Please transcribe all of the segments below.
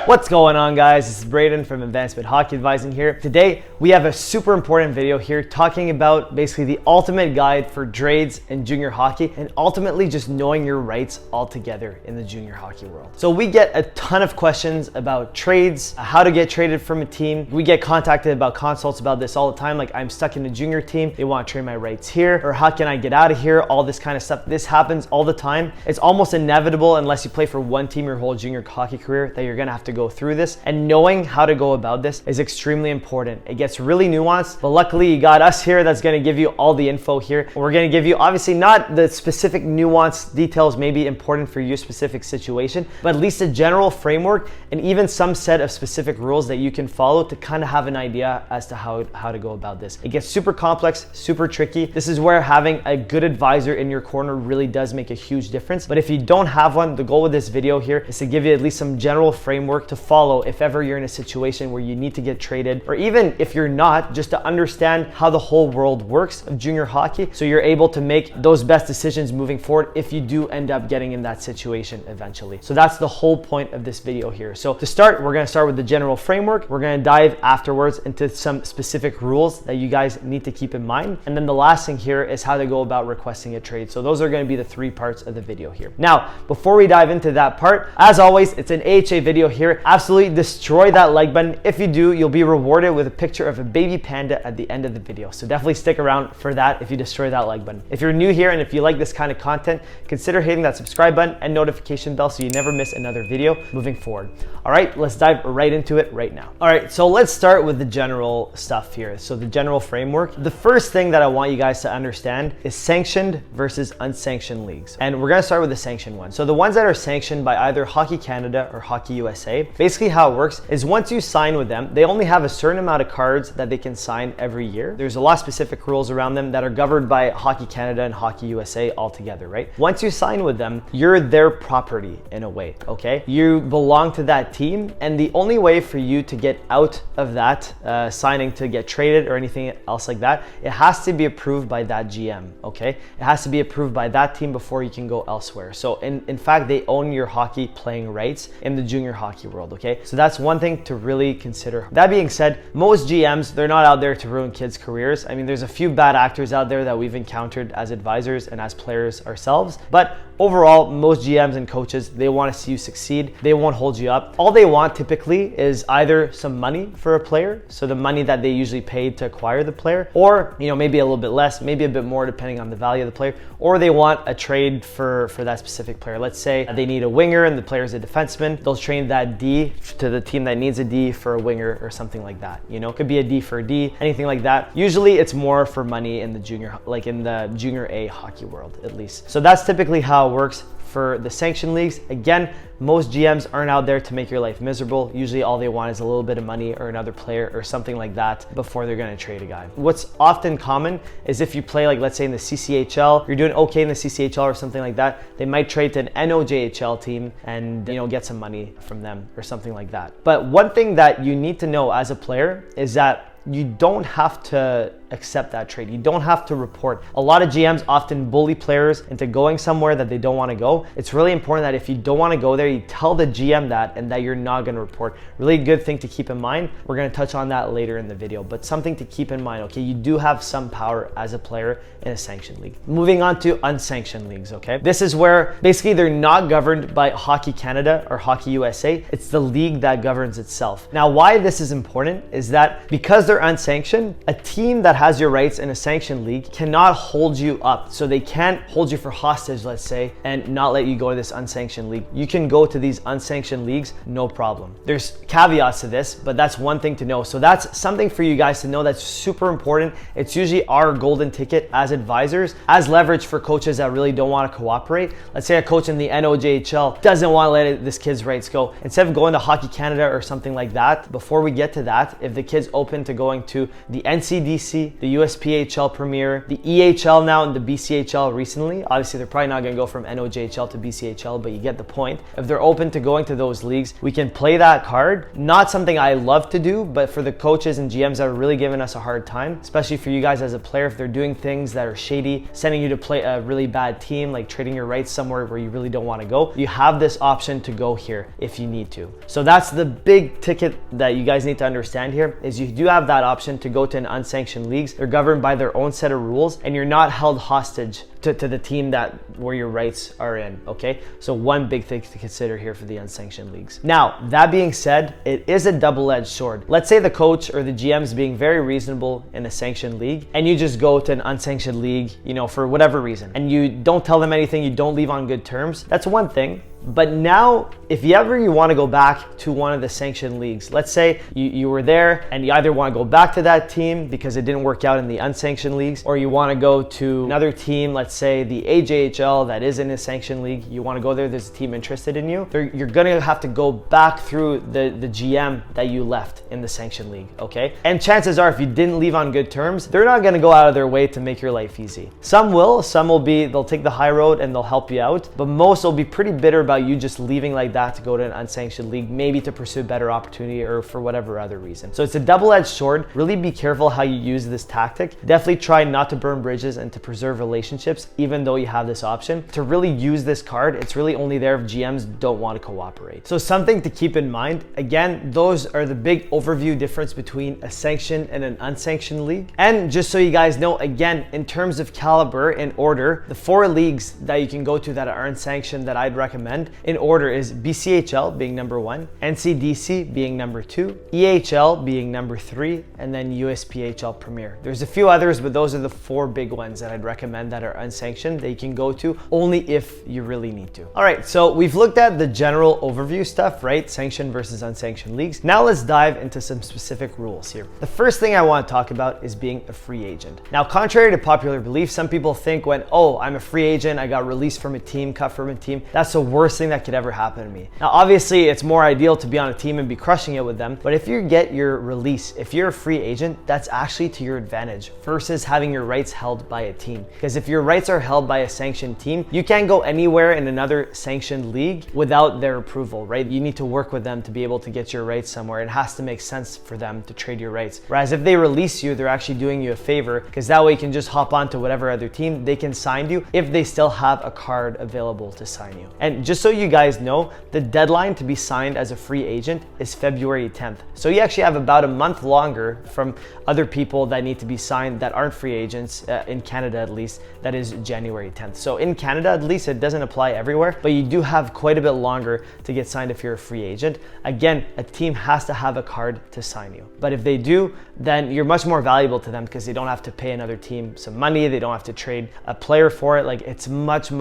What's going on, guys? This is Braden from Advancement Hockey Advising here. Today, we have a super important video here talking about basically the ultimate guide for trades in junior hockey and ultimately just knowing your rights altogether in the junior hockey world. So we get a ton of questions about trades, how to get traded from a team. We get contacted about consults about this all the time. Like, I'm stuck in a junior team. They want to trade my rights here, or how can I get out of here? All this kind of stuff. This happens all the time. It's almost inevitable unless you play for one team your whole junior hockey career that you're going to have to go through this, and knowing how to go about this is extremely important. It gets really nuanced, but luckily you got us here that's going to give you all the info here. We're going to give you obviously not the specific nuanced details maybe important for your specific situation, but at least a general framework and even some set of specific rules that you can follow to kind of have an idea as to how to go about this. It gets super complex, super tricky. This is where having a good advisor in your corner really does make a huge difference. But if you don't have one, the goal with this video here is to give you at least some general framework to follow if ever you're in a situation where you need to get traded, or even if you're not, just to understand how the whole world works of junior hockey so you're able to make those best decisions moving forward if you do end up getting in that situation eventually. So that's the whole point of this video here. So to start, we're going to start with the general framework. We're going to dive afterwards into some specific rules that you guys need to keep in mind. And then the last thing here is how to go about requesting a trade. So those are going to be the three parts of the video here. Now, before we dive into that part, as always, it's an AHA video here. Absolutely destroy that like button. If you do, you'll be rewarded with a picture of a baby panda at the end of the video. So definitely stick around for that if you destroy that like button. If you're new here and if you like this kind of content, consider hitting that subscribe button and notification bell so you never miss another video moving forward. All right, let's dive right into it right now. All right, so let's start with the general stuff here. So the general framework. The first thing that I want you guys to understand is sanctioned versus unsanctioned leagues. And we're gonna start with the sanctioned one. So the ones that are sanctioned by either Hockey Canada or Hockey USA, basically how it works is once you sign with them, they only have a certain amount of cards that they can sign every year. There's a lot of specific rules around them that are governed by Hockey Canada and Hockey USA altogether, right? Once you sign with them, you're their property in a way, okay? You belong to that team, and the only way for you to get out of that signing to get traded or anything else like that, it has to be approved by that GM, okay? It has to be approved by that team before you can go elsewhere. So in fact, they own your hockey playing rights in the junior hockey world, okay? So that's one thing to really consider. That being said, most GMs, they're not out there to ruin kids' careers. I mean, there's a few bad actors out there that we've encountered as advisors and as players ourselves, but overall, most GMs and coaches, they want to see you succeed. They won't hold you up. All they want typically is either some money for a player, so the money that they usually paid to acquire the player, or maybe a little bit less, maybe a bit more depending on the value of the player, or they want a trade for that specific player. Let's say they need a winger and the player's a defenseman. They'll trade that D to the team that needs a D for a winger or something like that. It could be a D for a D, anything like that. Usually it's more for money in the junior, like in the junior A hockey world at least. So that's typically how it works for the sanctioned leagues. Again, most GMs aren't out there to make your life miserable. Usually all they want is a little bit of money or another player or something like that before they're going to trade a guy. What's often common is if you play, like, let's say in the CCHL, you're doing okay in the CCHL or something like that, they might trade to an NOJHL team and get some money from them or something like that. But one thing that you need to know as a player is that you don't have to accept that trade. You don't have to report. A lot of GMs often bully players into going somewhere that they don't want to go. It's really important that if you don't want to go there, you tell the GM that and that you're not going to report. Really good thing to keep in mind. We're going to touch on that later in the video, but something to keep in mind, okay? You do have some power as a player in a sanctioned league. Moving on to unsanctioned leagues, okay? This is where basically they're not governed by Hockey Canada or Hockey USA. It's the league that governs itself. Now, why this is important is that because they're unsanctioned, a team that has your rights in a sanctioned league cannot hold you up. So they can't hold you for hostage, let's say, and not let you go to this unsanctioned league. You can go to these unsanctioned leagues, no problem. There's caveats to this, but that's one thing to know. So that's something for you guys to know that's super important. It's usually our golden ticket as advisors, as leverage for coaches that really don't want to cooperate. Let's say a coach in the NOJHL doesn't want to let this kid's rights go. Instead of going to Hockey Canada or something like that, before we get to that, if the kid's open to going to the NCDC DC, the USPHL Premier, the EHL now, and the BCHL recently. Obviously, they're probably not going to go from NOJHL to BCHL, but you get the point. If they're open to going to those leagues, we can play that card. Not something I love to do, but for the coaches and GMs that are really giving us a hard time, especially for you guys as a player, if they're doing things that are shady, sending you to play a really bad team, like trading your rights somewhere where you really don't want to go, you have this option to go here if you need to. So that's the big ticket that you guys need to understand here, is you do have that option to go to an unsanctioned leagues. They're governed by their own set of rules, and you're not held hostage to the team where your rights are in, okay? So one big thing to consider here for the unsanctioned leagues. Now, that being said, it is a double-edged sword. Let's say the coach or the GM is being very reasonable in a sanctioned league, and you just go to an unsanctioned league, for whatever reason, and you don't tell them anything, you don't leave on good terms. That's one thing. But now, if you want to go back to one of the sanctioned leagues, let's say you were there and you either want to go back to that team because it didn't work out in the unsanctioned leagues, or you want to go to another team, let's say the AJHL that is in a sanctioned league, you want to go there, there's a team interested in you, you're going to have to go back through the GM that you left in the sanctioned league, okay? And chances are, if you didn't leave on good terms, they're not going to go out of their way to make your life easy. Some will they'll take the high road and they'll help you out, but most will be pretty bitter about you just leaving like that to go to an unsanctioned league, maybe to pursue a better opportunity or for whatever other reason. So it's a double-edged sword. Really be careful how you use this tactic. Definitely try not to burn bridges and to preserve relationships, even though you have this option. To really use this card, it's really only there if GMs don't want to cooperate. So something to keep in mind, again, those are the big overview difference between a sanctioned and an unsanctioned league. And just so you guys know, again, in terms of caliber and order, the 4 leagues that you can go to that are unsanctioned that I'd recommend in order is BCHL being number 1, NCDC being number 2, EHL being number 3, and then USPHL Premier. There's a few others, but those are the 4 big ones that I'd recommend that are unsanctioned that you can go to only if you really need to. All right, so we've looked at the general overview stuff, right? Sanctioned versus unsanctioned leagues. Now let's dive into some specific rules here. The first thing I want to talk about is being a free agent. Now, contrary to popular belief, some people think I'm a free agent, I got released from a team, cut from a team, that's the worst thing that could ever happen to me. Now, obviously, it's more ideal to be on a team and be crushing it with them, but if you get your release, if you're a free agent, that's actually to your advantage versus having your rights held by a team. Because if your rights are held by a sanctioned team, you can't go anywhere in another sanctioned league without their approval, right? You need to work with them to be able to get your rights somewhere. It has to make sense for them to trade your rights. Whereas if they release you, they're actually doing you a favor, because that way you can just hop on to whatever other team, they can sign you if they still have a card available to sign you. And just so you guys know, the deadline to be signed as a free agent is February 10th. So you actually have about a month longer from other people that need to be signed that aren't free agents, in Canada at least, that is January 10th. So in Canada at least, it doesn't apply everywhere, but you do have quite a bit longer to get signed if you're a free agent. Again, a team has to have a card to sign you. But if they do, then you're much more valuable to them because they don't have to pay another team some money, they don't have to trade a player for it. Like, it's much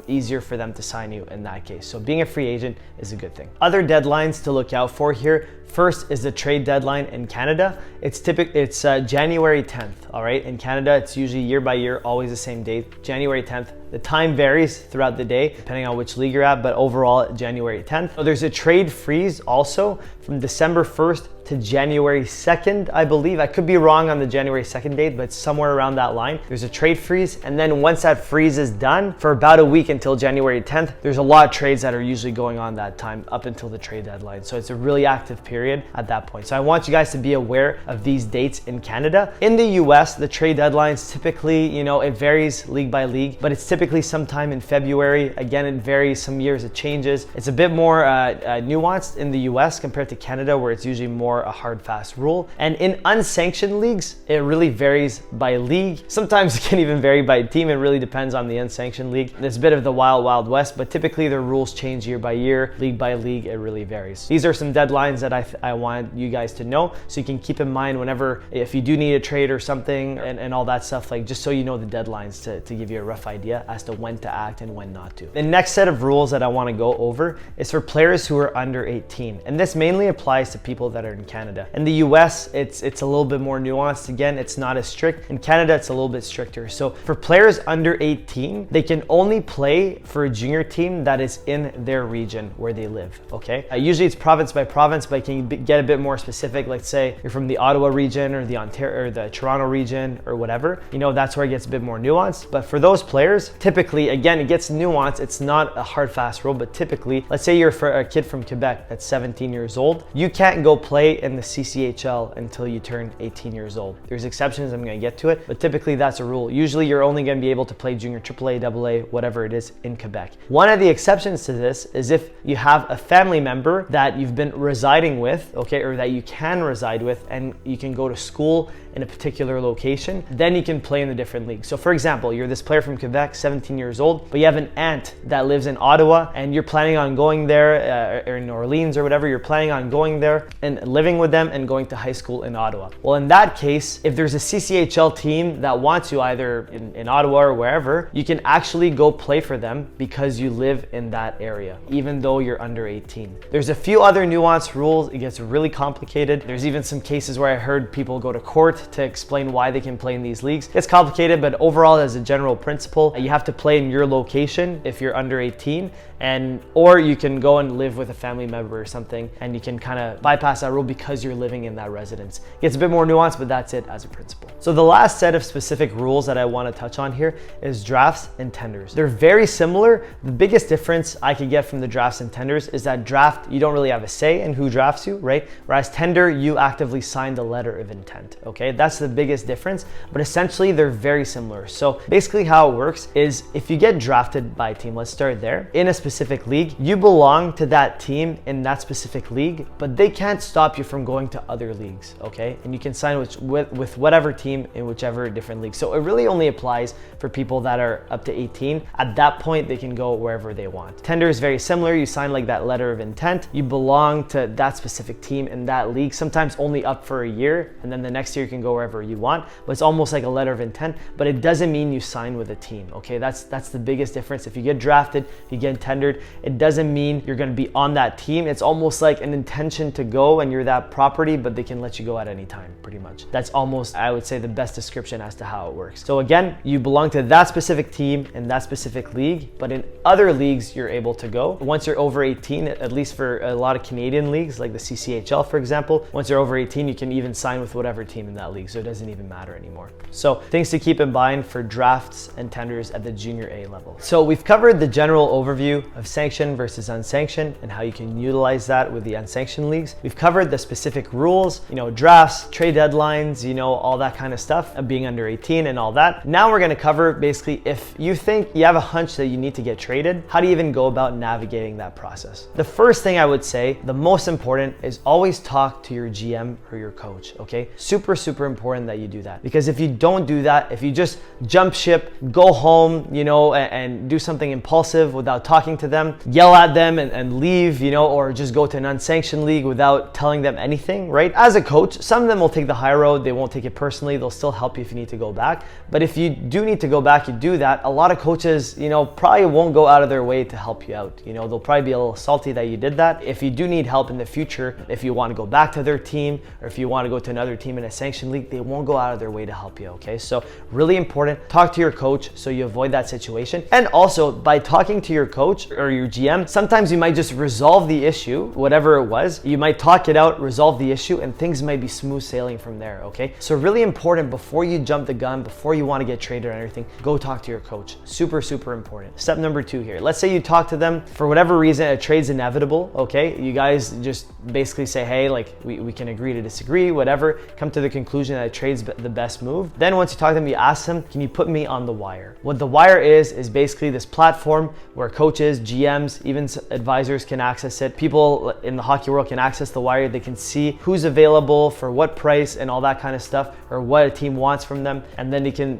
easier for them to sign you in that case. So being a free agent is a good thing. Other deadlines to look out for here. First is the trade deadline in Canada. It's January 10th, all right? In Canada, it's usually year by year, always the same date, January 10th. The time varies throughout the day, depending on which league you're at, but overall, January 10th. So there's a trade freeze also from December 1st to January 2nd, I believe. I could be wrong on the January 2nd date, but somewhere around that line. There's a trade freeze, and then once that freeze is done, for about a week until January 10th, there's a lot of trades that are usually going on that time up until the trade deadline. So it's a really active period at that point. So I want you guys to be aware of these dates in Canada. In the US, the trade deadlines typically, it varies league by league, but it's typically sometime in February. Again, it varies. Some years it changes. It's a bit more nuanced in the US compared to Canada, where it's usually more a hard, fast rule. And in unsanctioned leagues, it really varies by league. Sometimes it can even vary by team. It really depends on the unsanctioned league. It's a bit of the wild, wild west, but typically the rules change year by year, league by league. It really varies. These are some deadlines that I want you guys to know, so you can keep in mind whenever, if you do need a trade or something and all that stuff, like just so you know the deadlines to give you a rough idea as to when to act and when not to. The next set of rules that I want to go over is for players who are under 18. And this mainly applies to people that are in Canada. In the US, it's a little bit more nuanced. Again, it's not as strict. In Canada, it's a little bit stricter. So for players under 18, they can only play for a junior team that is in their region where they live, okay? Usually it's province by province, but can get a bit more specific. Let's say you're from the Ottawa region or the Ontario or the Toronto region or whatever, that's where it gets a bit more nuanced. But for those players, typically, again, it gets nuanced. It's not a hard, fast rule, but typically, let's say you're a kid from Quebec that's 17 years old, you can't go play in the CCHL until you turn 18 years old. There's exceptions, I'm gonna get to it, but typically that's a rule. Usually you're only gonna be able to play junior AAA, AA, whatever it is in Quebec. One of the exceptions to this is if you have a family member that you've been residing with, okay, or that you can reside with, and you can go to school in a particular location, then you can play in the different leagues. So for example, you're this player from Quebec, 17 years old, but you have an aunt that lives in Ottawa and you're planning on going there, or in Orleans or whatever, you're planning on going there and living with them and going to high school in Ottawa. Well, in that case, if there's a CCHL team that wants you either in Ottawa or wherever, you can actually go play for them because you live in that area, even though you're under 18. There's a few other nuanced rules. It gets really complicated. There's even some cases where I heard people go to court to explain why they can play in these leagues. It's complicated, but overall, as a general principle, you have to play in your location if you're under 18, or you can go and live with a family member or something, and you can kind of bypass that rule because you're living in that residence. It gets a bit more nuanced, but that's it as a principle. So the last set of specific rules that I want to touch on here is drafts and tenders. They're very similar. The biggest difference I could get from the drafts and tenders is that draft, you don't really have a say in who drafts you, right? Whereas tender, you actively sign the letter of intent, okay? That's the biggest difference, but essentially they're very similar. So basically how it works is if you get drafted by a team, let's start there, in a specific league, you belong to that team in that specific league, but they can't stop you from going to other leagues, okay? And you can sign with whatever team in whichever different league. So it really only applies for people that are up to 18. At that point, they can go wherever they want. Tender is very similar. You sign like that letter of intent. You belong to that specific team in that league, sometimes only up for a year, and then the next year you can go wherever you want, but it's almost like a letter of intent, but it doesn't mean you sign with a team, okay? That's the biggest difference. If you get drafted, you get tendered, it doesn't mean you're gonna be on that team. It's almost like an intention to go and you're that property, but they can let you go at any time, pretty much. That's almost, I would say, the best description as to how it works. So again, you belong to that specific team in that specific league, but in other leagues, you're able to go. Once you're over 18, at least for a lot of Canadian leagues, like the CCHL, for example, once you're over 18, you can even sign with whatever team in that league, so it doesn't even matter anymore. So things to keep in mind for drafts and tenders at the junior A level. So we've covered the general overview of sanctioned versus unsanctioned and how you can utilize that with the unsanctioned leagues. We've covered the specific rules, drafts, trade deadlines, all that kind of stuff, of being under 18 and all that. Now we're gonna cover basically if you think you have a hunch that you need to get traded, how do you even go about navigating that process? The first thing I would say, the most important, is always talk to your GM or your coach, okay? Super, super important that you do that, because if you don't do that, if you just jump ship, go home, and do something impulsive without talking to them, yell at them and leave, or just go to an unsanctioned league without telling them anything, right? As a coach, some of them will take the high road. They won't take it personally. They'll still help you if you need to go back. But if you do need to go back, you do that. A lot of coaches, probably won't go out of their way to help you out. They'll probably be a little salty that you did that. If you do need help in the future, if you want to go back to their team, or if you want to go to another team in a sanctioned league, they won't go out of their way to help you, okay? So really important, talk to your coach so you avoid that situation. And also, by talking to your coach or your GM, sometimes you might just resolve the issue, whatever it was. You might talk it out, resolve the issue, and things might be smooth sailing from there, okay? So really important, before you jump the gun, before you want to get traded or anything, go talk to your coach. Super, super important. Step number 2 here. Let's say you talk to them, for whatever reason, a trade's inevitable, okay? You guys just basically say, hey, like we can agree to disagree, whatever, come to the conclusion that a trade's the best move. Then once you talk to them, you ask them, can you put me on the wire? What the wire is basically this platform where coaches, GMs, even advisors can access it. People in the hockey world can access the wire. They can see who's available for what price and all that kind of stuff, or what a team wants from them. And then they can,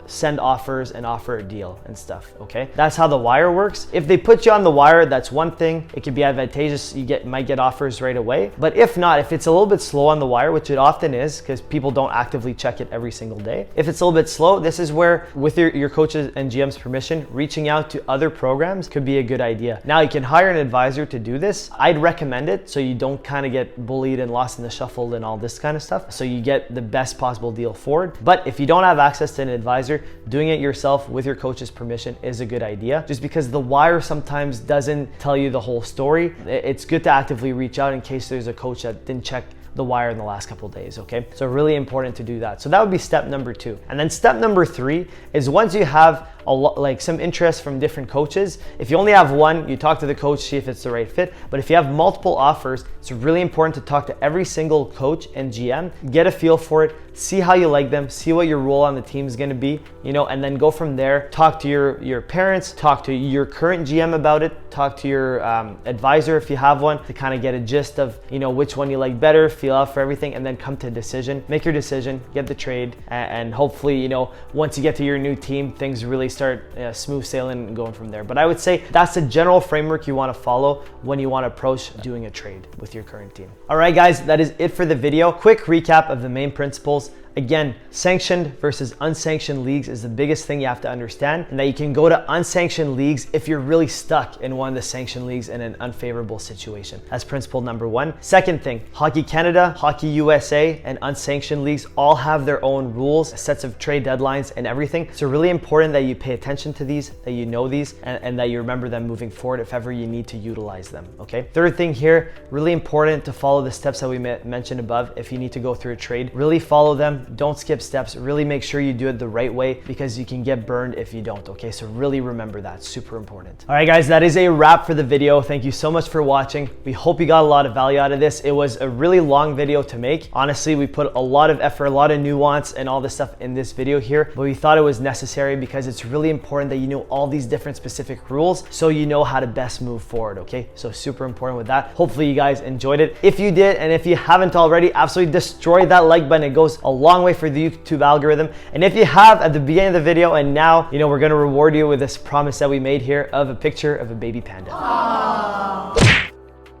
send offers and offer a deal and stuff, okay? That's how the wire works. If they put you on the wire, that's one thing. It can be advantageous. You might get offers offers right away. But if not, if it's a little bit slow on the wire, which it often is because people don't actively check it every single day. If it's a little bit slow, this is where, with your coaches and GM's permission, reaching out to other programs could be a good idea. Now, you can hire an advisor to do this. I'd recommend it so you don't kind of get bullied and lost in the shuffle and all this kind of stuff. So you get the best possible deal for it. But if you don't have access to an advisor, doing it yourself with your coach's permission is a good idea, just because the wire sometimes doesn't tell you the whole story. It's good to actively reach out in case there's a coach that didn't check the wire in the last couple of days, okay? So really important to do that. So that would be step number 2. And then step number 3 is once you have like some interest from different coaches, if you only have one, you talk to the coach, see if it's the right fit. But if you have multiple offers, it's really important to talk to every single coach and GM, get a feel for it, see how you like them, see what your role on the team is gonna be, and then go from there. Talk to your parents, talk to your current GM about it, talk to your advisor if you have one, to kind of get a gist of, which one you like better, feel out for everything, and then come to a decision. Make your decision, get the trade, and hopefully, once you get to your new team, things really start smooth sailing and going from there. But I would say that's the general framework you want to follow when you want to approach doing a trade with your current team. All right, guys, that is it for the video. Quick recap of the main principles. Again, sanctioned versus unsanctioned leagues is the biggest thing you have to understand, and that you can go to unsanctioned leagues if you're really stuck in one of the sanctioned leagues in an unfavorable situation. That's principle number 1. Second thing, Hockey Canada, Hockey USA, and unsanctioned leagues all have their own rules, sets of trade deadlines, and everything. So really important that you pay attention to these, that you know these, and that you remember them moving forward if ever you need to utilize them, okay? Third thing here, really important to follow the steps that we mentioned above. If you need to go through a trade, really follow them. Don't skip steps. Really make sure you do it the right way, because you can get burned if you don't, okay? So really remember that, super important. All right, guys, that is a wrap for the video. Thank you so much for watching. We hope you got a lot of value out of this. It was a really long video to make. Honestly, we put a lot of effort, a lot of nuance and all this stuff in this video here, but we thought it was necessary because it's really important that you know all these different specific rules so you know how to best move forward, okay? So super important with that. Hopefully you guys enjoyed it. If you did, and if you haven't already, absolutely destroy that like button. It goes a long way for the YouTube algorithm. And if you have at the beginning of the video, and now, we're gonna reward you with this promise that we made here of a picture of a baby panda. Aww.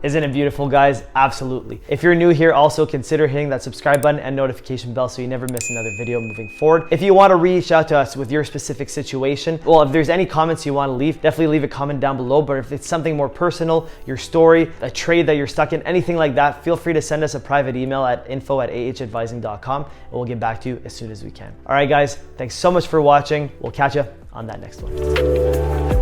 Isn't it beautiful, guys? Absolutely. If you're new here, also consider hitting that subscribe button and notification bell so you never miss another video moving forward. If you want to reach out to us with your specific situation, well, if there's any comments you want to leave, definitely leave a comment down below. But if it's something more personal, your story, a trade that you're stuck in, anything like that, feel free to send us a private email at info@ahadvising.com, and we'll get back to you as soon as we can. All right, guys, thanks so much for watching. We'll catch you on that next one.